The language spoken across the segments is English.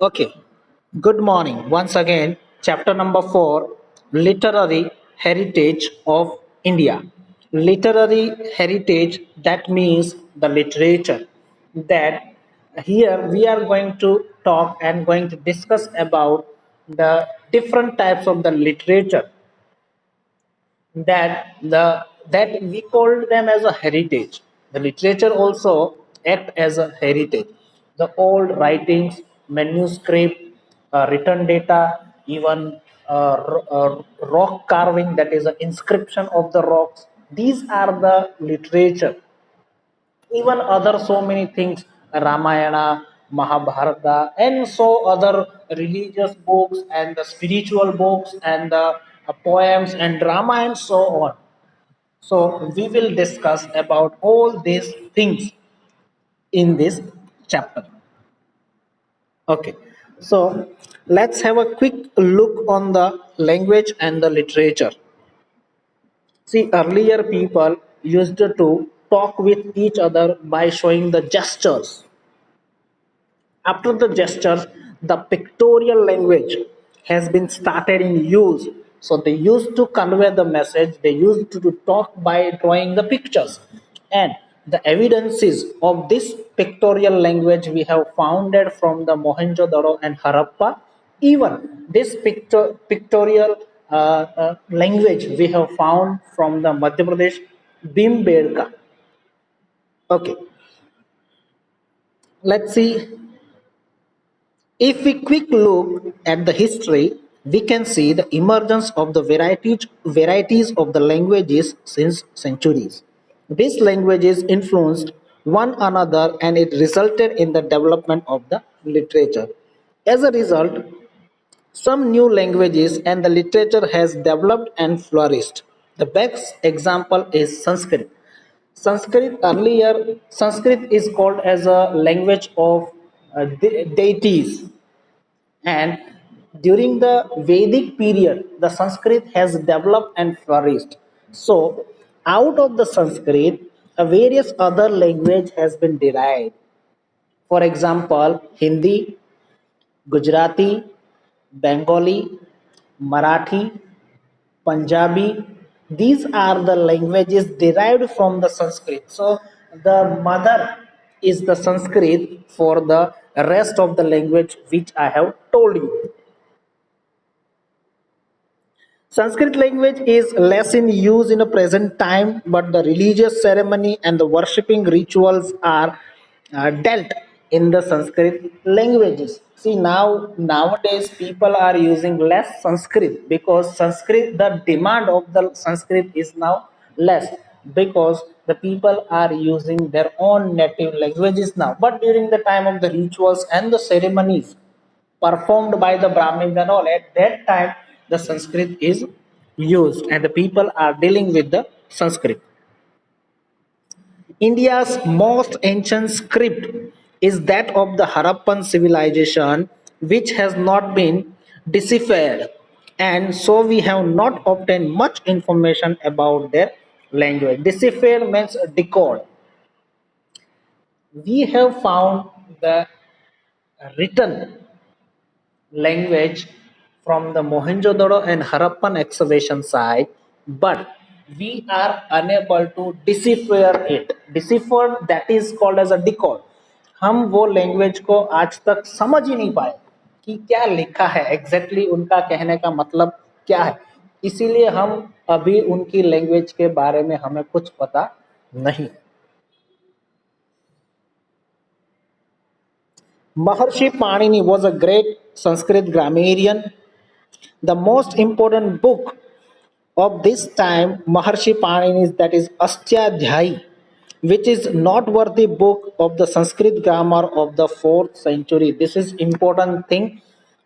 Okay, good morning. Once again, chapter number 4, Literary Heritage of India. Literary heritage, that means the literature. That here we are going to talk and going to discuss about the different types of the literature that we call them as a heritage. The literature also act as a heritage. The old writings, manuscript, written data, even rock carving, that is an inscription of the rocks. These are the literature. Even other so many things, Ramayana, Mahabharata, and so other religious books and the spiritual books and the poems and drama and so on. So we will discuss about all these things in this chapter. Okay, so let's have a quick look on the language and the literature. See, earlier people used to talk with each other by showing the gestures. After the gestures, the pictorial language has been started in use. So they used to convey the message, they used to talk by drawing the pictures. And the evidences of this pictorial language we have founded from the Mohenjo-daro and Harappa. Even this pictorial language we have found from the Madhya Pradesh Bhimbedka. Okay, let's see. If we quick look at the history, we can see the emergence of the varieties of the languages since centuries. These languages influenced one another and it resulted in the development of the literature. As a result, some new languages and the literature has developed and flourished. The best example is Sanskrit. Sanskrit is called as a language of deities, and during the Vedic period the Sanskrit has developed and flourished. So out of the Sanskrit a various other language has been derived. For example, Hindi, Gujarati, Bengali, Marathi, Punjabi. These are the languages derived from the Sanskrit. So the mother is the Sanskrit for the rest of the language which I have told you. Sanskrit language is less in use in a present time, but the religious ceremony and the worshipping rituals are dealt in the Sanskrit languages. See, nowadays people are using less Sanskrit because Sanskrit, the demand of the Sanskrit is now less because the people are using their own native languages now. But during the time of the rituals and the ceremonies performed by the Brahmins and all, at that time the Sanskrit is used and the people are dealing with the Sanskrit. India's most ancient script is that of the Harappan civilization, which has not been deciphered, and so we have not obtained much information about their language. Decipher means decode. We have found the written language from the Mohenjo-daro and Harappan excavation site, but we are unable to decipher it. Decipher, that is called as a decode. हम वो language को आज तक समझ ही नहीं पाए कि क्या लिखा है एग्जैक्टली उनका कहने का मतलब क्या है, इसीलिए हम अभी उनकी लैंग्वेज के बारे में हमें कुछ पता नहीं। Maharshi Panini was a great Sanskrit grammarian. The most important book of this time, Maharshi Panini's, that is Ashtadhyayi, which is noteworthy book of the Sanskrit grammar of the 4th century. This is important thing.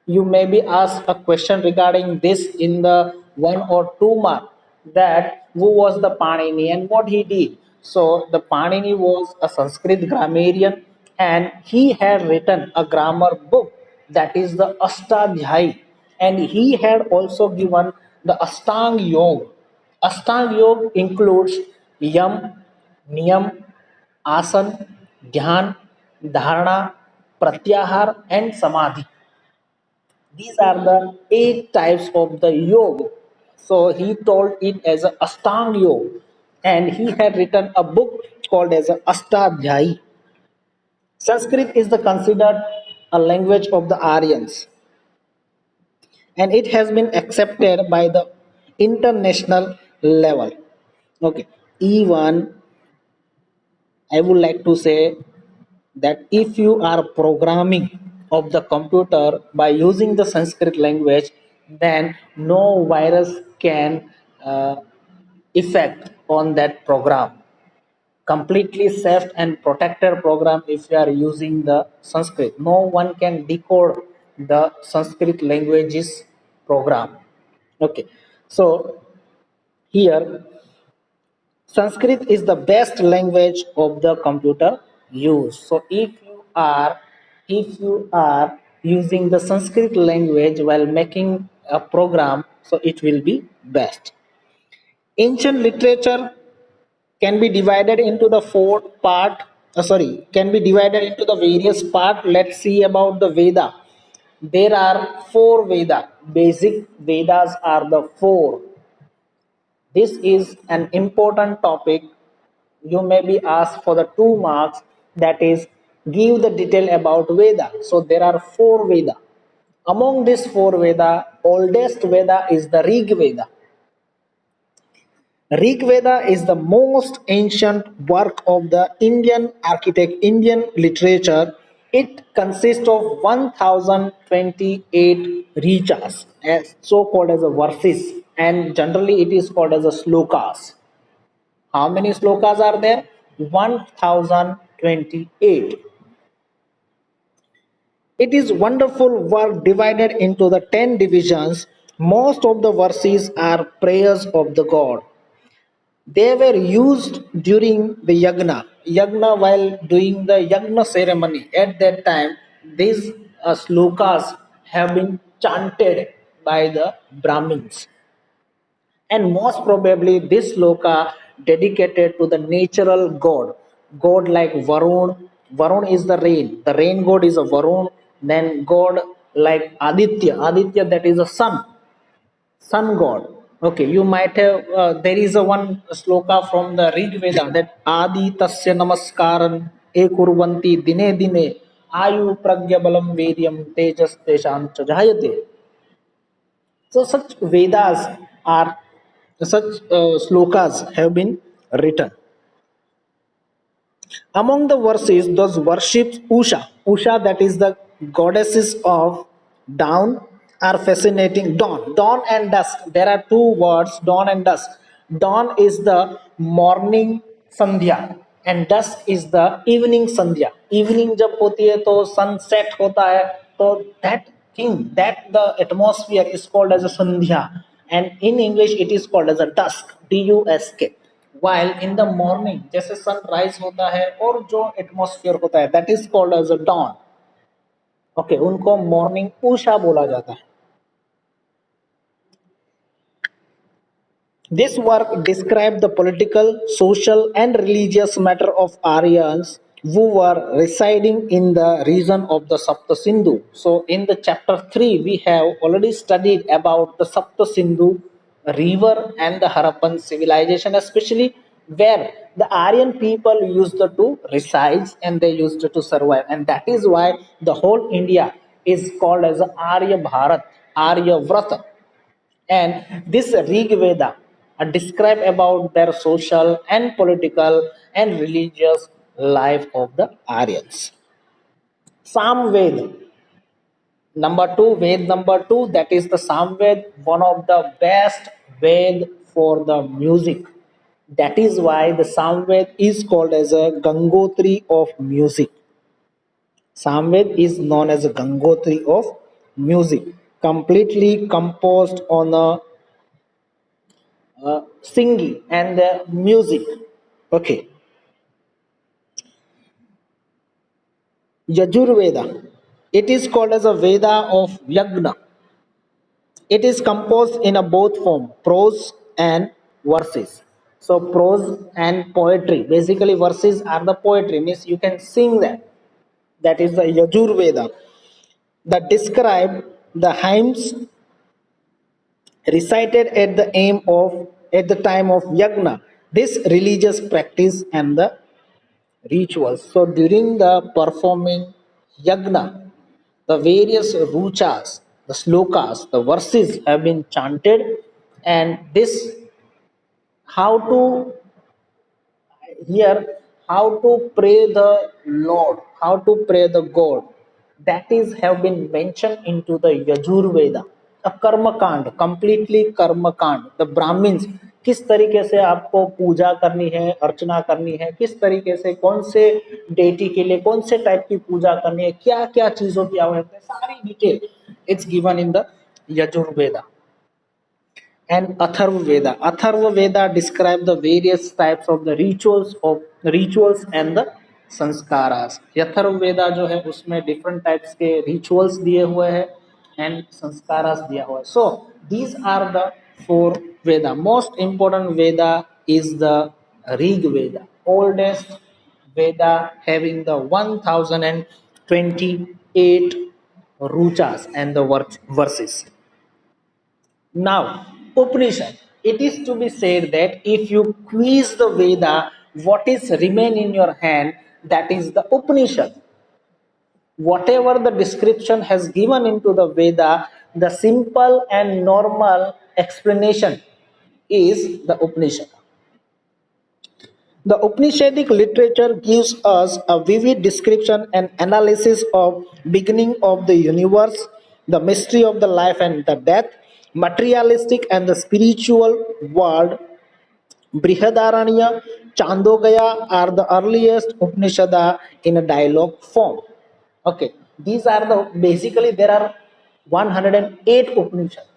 You may be asked a question regarding this in the 1 or 2 mark, that who was the Panini and what he did. So the Panini was a Sanskrit grammarian and he had written a grammar book, that is the Ashtadhyayi, and he had also given the Astang Yoga. Astang Yoga includes Yam, Niyam, Asan, Dhyan, Dharana, Pratyahar, and Samadhi. These are the 8 types of the yoga. So he told it as a Astang Yoga, and he had written a book called as a Astadhyayi. Sanskrit is the considered a language of the Aryans, and it has been accepted by the international level. Okay, even I would like to say that if you are programming of the computer by using the Sanskrit language, then no virus can effect on that program. Completely safe and protected program if you are using the Sanskrit. No one can decode the Sanskrit languages program. Okay, so here Sanskrit is the best language of the computer use. So if you are using the Sanskrit language while making a program, so it will be best. Ancient literature can be divided into the four part. Can be divided into the various part. Let's see about the Veda. There are four Veda. Basic Vedas are the four. This is an important topic. You may be asked for the 2 marks, that is give the detail about Veda. So there are four Veda. Among these four Veda, oldest Veda is the Rig Veda. Rig Veda is the most ancient work of the Indian literature. It consists of 1028 richas, as so called as a verses, and generally it is called as a slokas. How many slokas are there? 1028. It is wonderful work divided into the 10 divisions. Most of the verses are prayers of the god. They were used during the yagna. Yagna, while doing the yagna ceremony, at that time, these slokas have been chanted by the Brahmins. And most probably this sloka dedicated to the natural god like Varun is the rain god is a Varun. Then god like Aditya, that is a sun god. Okay, you might have there is a one sloka from the Rig Veda that Adi Tasya Namaskaran E Kurvanti Dine Dine Ayu Pragya Balam Vedyam Tejas Tesham Jayate. So such Vedas are such slokas have been written. Among the verses, those worships Usha that is the goddesses of dawn, are fascinating. Dawn and dusk. There are two words, dawn and dusk. Dawn is the morning Sandhya and dusk is the evening Sandhya. Evening जब होती है तो sunset होता है, तो that thing, that the atmosphere is called as a Sandhya, and in English it is called as a dusk, dusk. While in the morning जैसे sunrise होता है और जो एटमॉस्फेयर होता है that is called as a dawn. Okay, उनको morning Usha बोला जाता है. This work described the political, social, and religious matter of Aryans who were residing in the region of the Sapta Sindhu. So, in the chapter 3, we have already studied about the Sapta Sindhu river and the Harappan civilization, especially where the Aryan people used to reside and they used to survive. And that is why the whole India is called as Arya Bharat, Arya Vrata. And this Rig Veda describe about their social and political and religious life of the Aryans. Sam Ved number two, that is the Sam Ved, one of the best Ved for the music. That is why the Sam Ved is called as a Gangotri of music. Samved is known as a Gangotri of music, completely composed on a singing and music. Okay, Yajurveda. It is called as a Veda of Yagna. It is composed in a both form, prose and verses. So prose and poetry. Basically, verses are the poetry. Means you can sing that. That is the Yajurveda. That describe The hymns recited at the time of yagna, this religious practice and the rituals. So during the performing yagna, the various ruchas, the slokas, the verses have been chanted, and this how to here how to pray the Lord, how to pray the God, that is have been mentioned into the Yajur Veda, a कर्म कांड, completely कर्म कांड. The Brahmins किस तरीके से आपको पूजा करनी है, अर्चना करनी है, किस तरीके से कौन से डेटी के लिए कौन से टाइप की पूजा करनी है, क्या क्या चीजों की आवश्यकता है, सारी detail it's given in the Yajur Veda. And Atharva Veda. Atharva Veda describe the various types of the rituals and the संस्कारास. अथर्व वेदा जो है उसमें डिफरेंट टाइप्स के रिचुअल्स दिए हुए हैं एंड संस्कारास दिया हुआ है. So these are the four Veda. Most important Veda is the Rig Veda, oldest Veda having the 1028 ruchas and the verses. Now, Upanishad. It is to be said that if you quiz the Veda, what is remain in your hand, that is the Upanishad. Whatever the description has given into the Veda, the simple and normal explanation is the Upanishad. The Upanishadic literature gives us a vivid description and analysis of beginning of the universe, the mystery of the life and the death, materialistic and the spiritual world. Brihadaranya, Chandogaya are the earliest Upanishada in a dialogue form. Okay, these are the basically there are 108 Upanishads.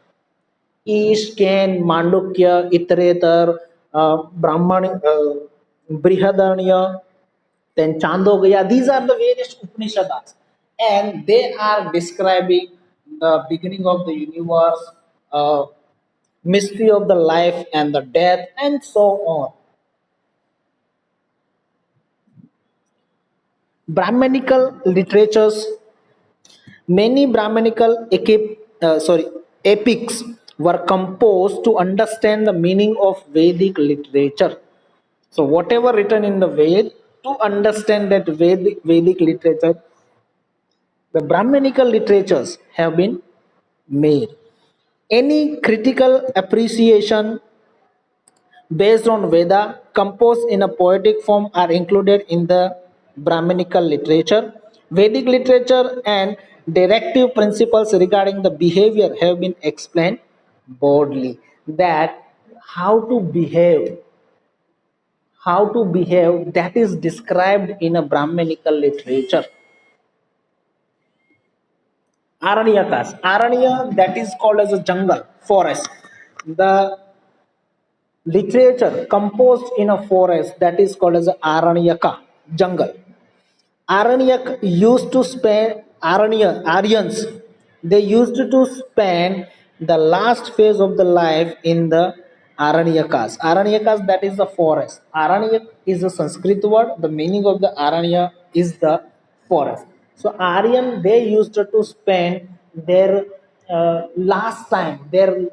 East, Ken, Mandukya, Itretar, Brahman, Brihadaranya, then Chandogaya. These are the various Upanishads, and they are describing the beginning of the universe, uh, mystery of the life and the death, and so on. Brahmanical literatures, many epics were composed to understand the meaning of Vedic literature. So whatever written in the Ved, to understand that Vedic literature, the Brahmanical literatures have been made. Any critical appreciation based on Veda composed in a poetic form are included in the Brahmanical literature. Vedic literature and directive principles regarding the behavior have been explained broadly. That how to behave, that is described in a Brahmanical literature. Aranyakas. Aranya, that is called as a jungle, forest. The literature composed in a forest, that is called as a Aranyaka, jungle. Aranyak used to spend Aryans. They used to spend the last phase of the life in the Aranyakas. Aranyakas, that is the forest. Aranyak is a Sanskrit word. The meaning of the Aranya is the forest. So Aryan, they used to spend their their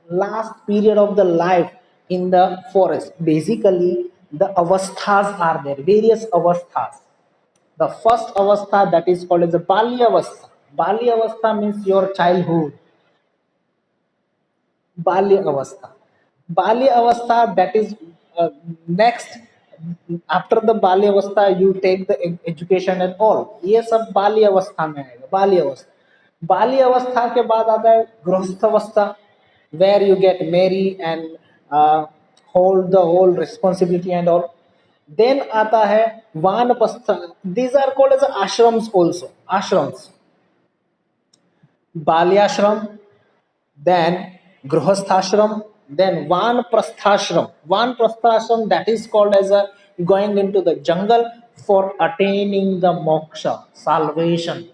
last period of the life in the forest. Basically, the avasthas are there, various avasthas. The first avastha, that is called as a Balya avastha. Balya avastha means your childhood. Balya avastha. Balya avastha, that is next after the Balya avastha you take the education and all. ये सब बाल्य अवस्था में आएगा. बाल्य अवस्था. बाल्य अवस्था के बाद आता है गृहस्थ अवस्था, where you get married and hold the whole responsibility and all. Then आता है वानप्रस्थ. These are called as ashrams also. Ashrams. Balyashram, then Grihasthashram, then Vanprasthashram. Vanprasthashram, that is called as a going into the jungle for attaining the moksha, salvation.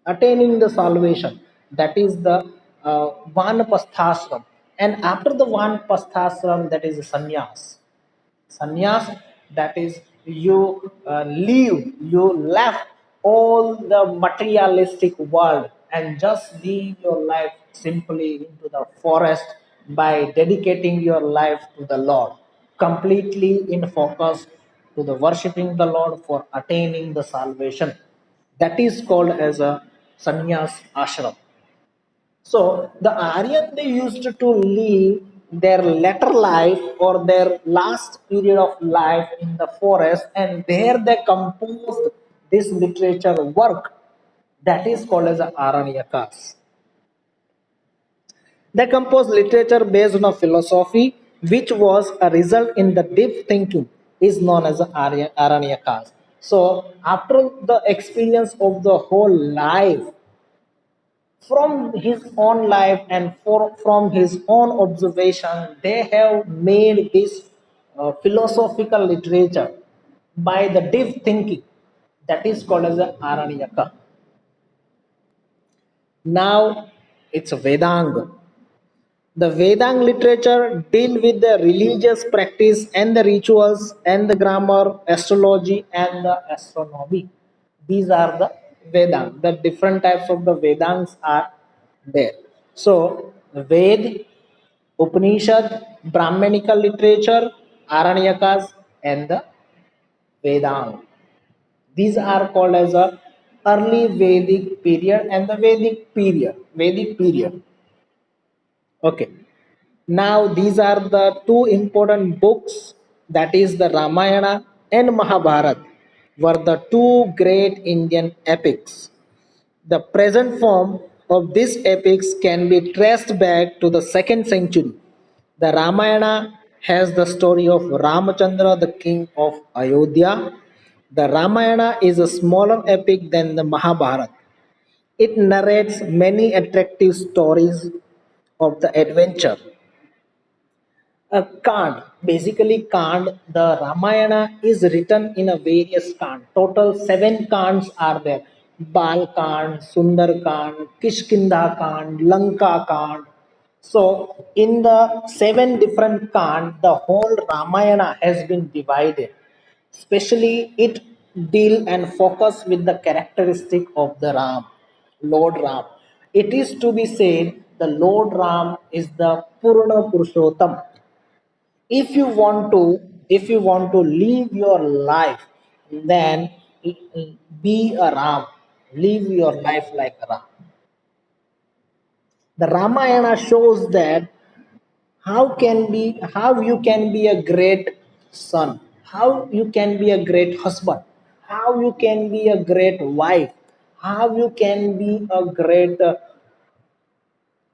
Attaining the salvation. That is the Vanprasthashram. And after the Vanprasthashram, that is sannyas. Sannyas, that is you leave, you left all the materialistic world and just live your life simply into the forest by dedicating your life to the Lord, completely in focus to the worshiping the Lord for attaining the salvation. That is called as a sannyas ashram. So the Aryan they used to live their latter life or their last period of life in the forest, and there they composed this literature work that is called as a Aranyakas. They composed literature based on a philosophy which was a result in the deep thinking is known as the Aranyakas. So after the experience of the whole life from his own life and from his own observation, they have made this philosophical literature by the deep thinking that is called as the Aranyaka. Now it's a Vedanga. The Vedang literature deal with the religious practice and the rituals and the grammar, astrology and the astronomy. These are the Vedang. The different types of the Vedangs are there. So Ved, Upanishad, Brahmanical literature, Aranyakas and the Vedang. These are called as a early Vedic period and the Vedic period. Vedic period. Okay. Now, these are the two important books that is, the Ramayana and Mahabharata, were the two great Indian epics. The present form of these epics can be traced back to the second century. The Ramayana has the story of Ramachandra, the king of Ayodhya. The Ramayana is a smaller epic than the Mahabharata. It narrates many attractive stories of the adventure. A Kand, basically Kand, the Ramayana is written in a various Kand. Total seven Kands are there. Bal Kand, Sundar Kand, Kishkinda Kand, Lanka Kand. So in the seven different Kand, the whole Ramayana has been divided. Especially it deal and focus with the characteristic of the Ram, Lord Ram. It is to be said the Lord Ram is the Purna Purushottam. If you want to live your life, then be a Ram. Live your life like a Ram. The Ramayana shows that how you can be a great son, how you can be a great husband, how you can be a great wife, how you can be a great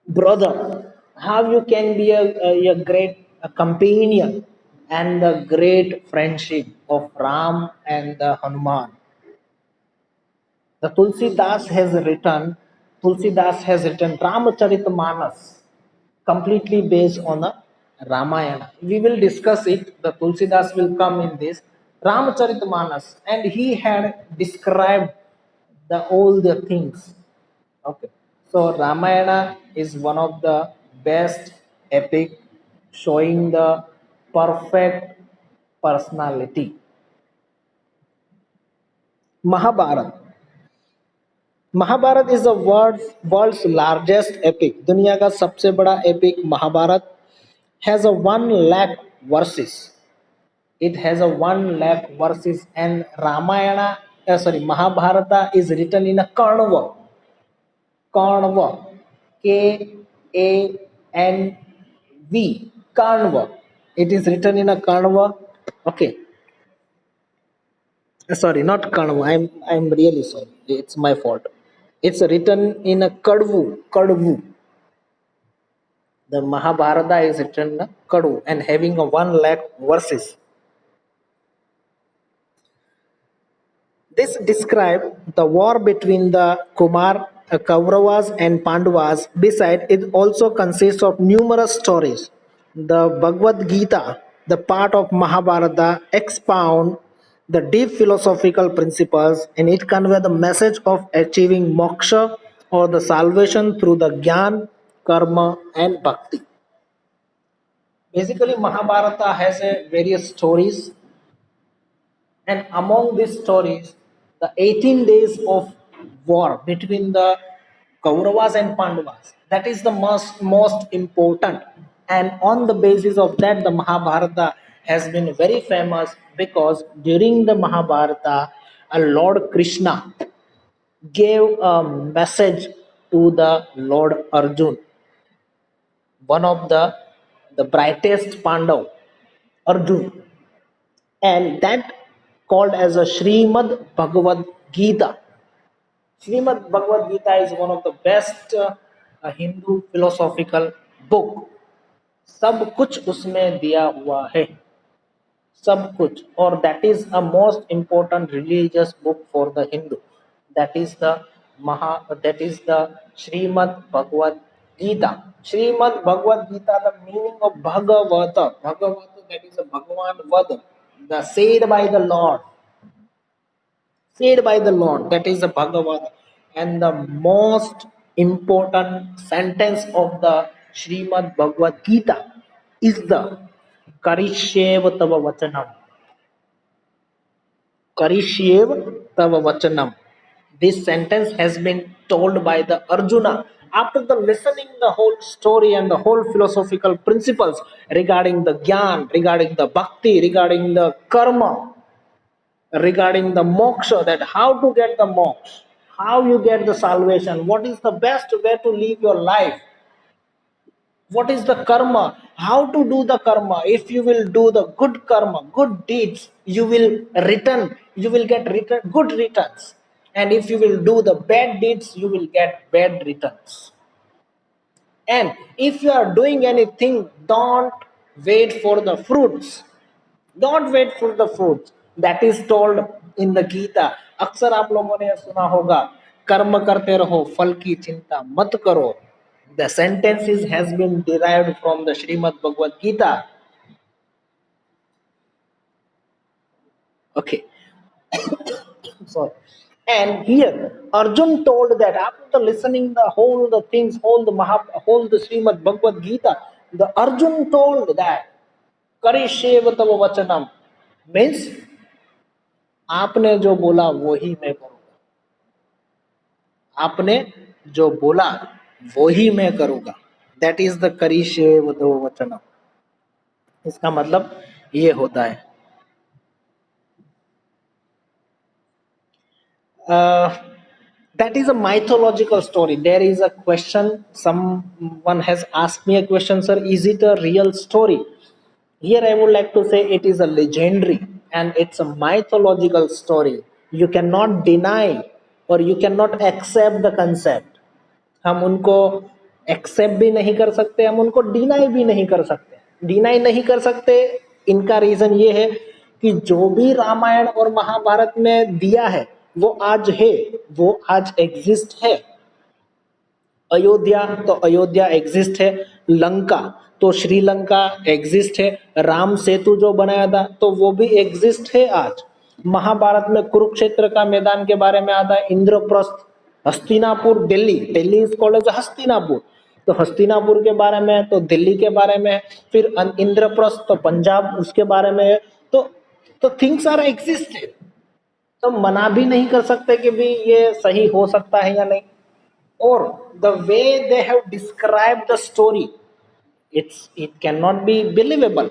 brother, how you can be a great companion and the great friendship of Ram and the Hanuman. The Tulsidas has written Ramcharitmanas completely based on the Ramayana. We will discuss it. The Tulsidas will come in this Ramcharitmanas, and he had described all the things. Okay, so Ramayana is one of the best epic showing the perfect personality. Mahabharata. Mahabharata is the world's largest epic. दुनिया का सबसे बड़ा epic Mahabharata has a 1 lakh verses. It has a 1 lakh verses, and Mahabharata is written in a Kanva. Kanva, Kanv, Kanva. It is written in a Kanva. Okay, sorry, not Kanva. I'm really sorry. It's my fault. It's written in a Kadvu. Kadvu. The Mahabharata is written in a Kadvu and having a 1 lakh verses. This describes the war between the Kauravas and Pandavas. Besides, it also consists of numerous stories. The Bhagavad Gita, the part of Mahabharata, expound the deep philosophical principles, and it conveys the message of achieving moksha or the salvation through the jnana, karma, and bhakti. Basically, Mahabharata has various stories, and among these stories the 18 days of war between the Kauravas and Pandavas. That is the most important. And on the basis of that, the Mahabharata has been very famous because during the Mahabharata, a Lord Krishna gave a message to the Lord Arjun, one of the brightest Pandav, Arjun, and that called as a Srimad Bhagavad Gita. Srimad Bhagavad Gita is one of the best Hindu philosophical book. सब कुछ उसमें दिया हुआ है, सब कुछ, और that is a most important religious book for the Hindu. That is the Maha, that is the Srimad Bhagavad Gita. Srimad Bhagavad Gita, the meaning of Bhagavata, Bhagavata, that is a Bhagavan Vada, the said by the Lord, said by the Lord, that is the Bhagavad. And the most important sentence of the Srimad Bhagavad Gita is the Karishyeva Tava Vachanam. Karishyeva Tava Vachanam. This sentence has been told by the Arjuna after the listening the whole story and the whole philosophical principles regarding the Gyan, regarding the Bhakti, regarding the Karma, regarding the moksha, that how to get the moksha, how you get the salvation, what is the best way to live your life, what is the karma, how to do the karma. If you will do the good karma, good deeds, you will return, you will get return, good returns. And if you will do the bad deeds, you will get bad returns. And if you are doing anything, don't wait for the fruits. Don't wait for the fruits. That is told in the Gita. अक्सर आप लोगों ने सुना होगा, कर्म करते रहो, फल की चिंता मत करो. The sentence has been derived from the Srimad Bhagavad Gita. Okay, sorry. And here Arjun told that after listening the whole the things, whole the Srimad Bhagavad Gita, the Arjun told that Karishev tava vachanam, means आपने जो बोला वो ही मैं करूंगा, आपने जो बोला वो ही मैं करूंगा. दैट इज द करिष्ये वचनम. इसका मतलब ये होता है. That is a mythological story. There is a question, someone has asked me a question, sir, is it a real story? Here I would like to say it is a legendary and it's a mythological story. You cannot deny or you cannot accept the concept. हम उनको accept भी नहीं कर सकते, हम उनको deny भी नहीं कर सकते. डिनाई नहीं कर सकते, इनका रीजन ये है कि जो भी रामायण और महाभारत में दिया है वो आज है, वो आज एग्जिस्ट है. अयोध्या तो अयोध्या एग्जिस्ट है, लंका तो श्रीलंका एग्जिस्ट है, राम सेतु जो बनाया था तो वो भी एग्जिस्ट है आज. महाभारत में कुरुक्षेत्र का मैदान के बारे में आता है, Indraprastha, Hastinapur, Delhi, Delhi is called as Hastinapur, तो हस्तिनापुर के बारे में है, तो दिल्ली के बारे में है. फिर इंद्रप्रस्थ तो पंजाब उसके बारे में है. तो थिंग्स आर एग्जिस्टेड. तो मना भी नहीं कर सकते कि भी ये सही हो सकता है या नहीं. Or the way they have described the story, it cannot be believable.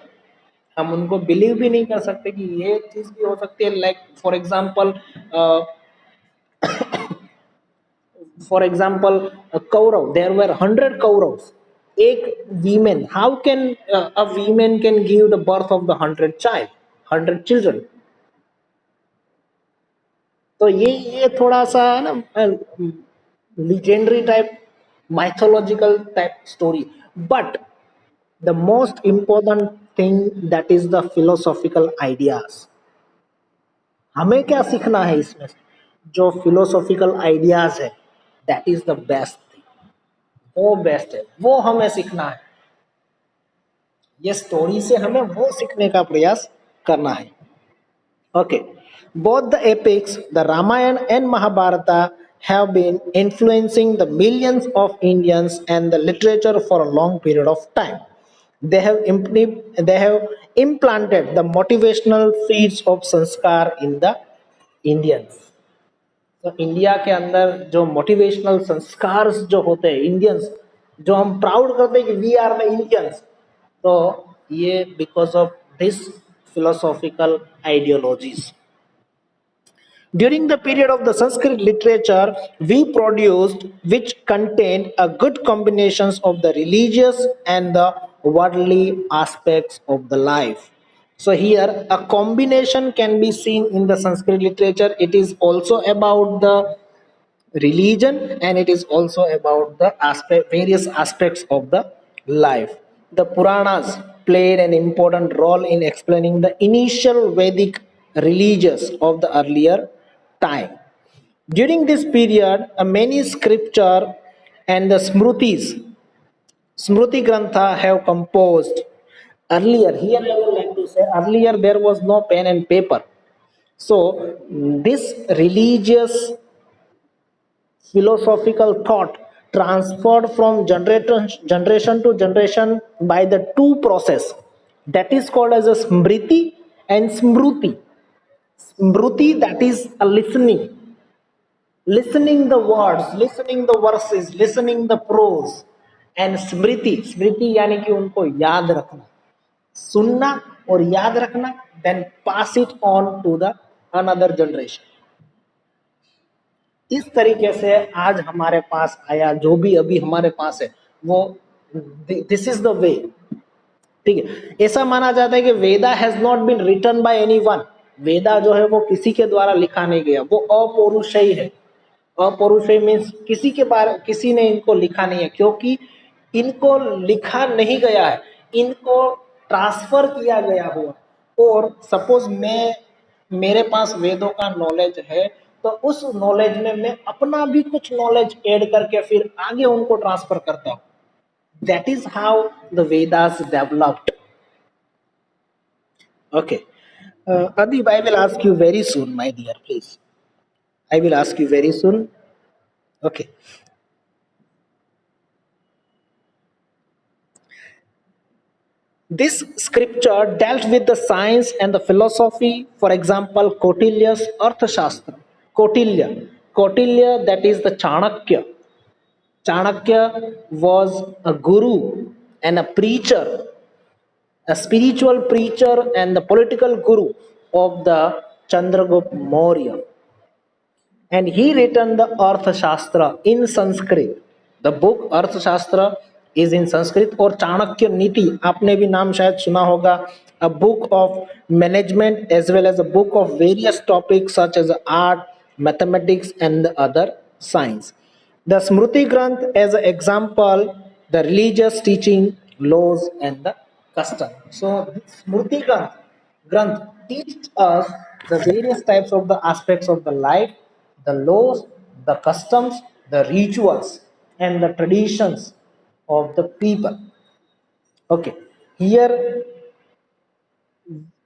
हम उनको बिलीव भी नहीं कर सकते कि ये चीज भी हो सकती है. Like for example Kaurava, there were 100 Kauravas, एक women, how can a women can give the birth of the 100 children. तो ये थोड़ा सा है ना, legendary type, mythological type story. But the most important thing, that is the philosophical ideas. हमें क्या सीखना है इसमें, जो philosophical ideas है, that is the best thing. वो बेस्ट है, वो हमें सीखना है. ये स्टोरी से हमें वो सीखने का प्रयास करना है. Okay, both the epics, the Ramayana and Mahabharata, have been influencing the millions of Indians and the literature for a long period of time. They have implanted the motivational seeds of sanskar in the Indians. तो India के अंदर जो motivational संस्कार जो होते हैं Indians, जो हम प्राउड करते हैं कि वी आर द इंडियंस, तो ये because of this philosophical ideologies. During the period of the Sanskrit literature, we produced which contained a good combinations of the religious and the worldly aspects of the life. So here a combination can be seen in the Sanskrit literature. It is also about the religion and it is also about the various aspects of the life. The Puranas played an important role in explaining the initial Vedic religions of the earlier time. During this period many scripture and the smruti grantha have composed. Earlier, here I would like to say, earlier there was no pen and paper, so this religious philosophical thought transferred from generation to generation by the two process that is called as a smriti and smruti. Smruti, that is a listening the words, listening the verses, listening the prose, and smriti, smriti यानी कि उनको याद रखना, सुनना और याद रखना, then pass it on to the another generation. इस तरीके से आज हमारे पास आया जो भी अभी हमारे पास है वो दिस इज द वे. ठीक है, ऐसा माना जाता है कि Veda has not been written by anyone. Veda जो है वो किसी के द्वारा लिखा नहीं गया, वो अपौरुषेय है. अपौरुषेय मीन्स किसी के बारे, किसी ने इनको लिखा नहीं है, क्योंकि इनको लिखा नहीं गया है, इनको ट्रांसफर किया गया हुआ. और सपोज मैं, मेरे पास वेदों का नॉलेज है, तो उस नॉलेज में मैं अपना भी कुछ नॉलेज ऐड करके फिर आगे उनको ट्रांसफर करता हूं. That is how the Vedas developed. Okay. Adib, I will ask you very soon, my dear, please. I will ask you very soon. Okay. This scripture dealt with the science and the philosophy. For example, Kautilya's Arthashastra. Kautilya, that is the Chanakya. Chanakya was a guru and a preacher, a spiritual preacher and the political guru of the Chandragupta Maurya. And he written the Arthashastra in Sanskrit. The book Arthashastra is in Sanskrit. और चाणक्य नीति आपने भी नाम शायद सुना होगा. A book of management as well as a book of various topics such as art, mathematics and the other science. The Smruti Granth as an example, the religious teaching, laws and the custom. So Smruti Granth teaches us the various types of the aspects of the life, the laws, the customs, the rituals, and the traditions of the people. Okay, here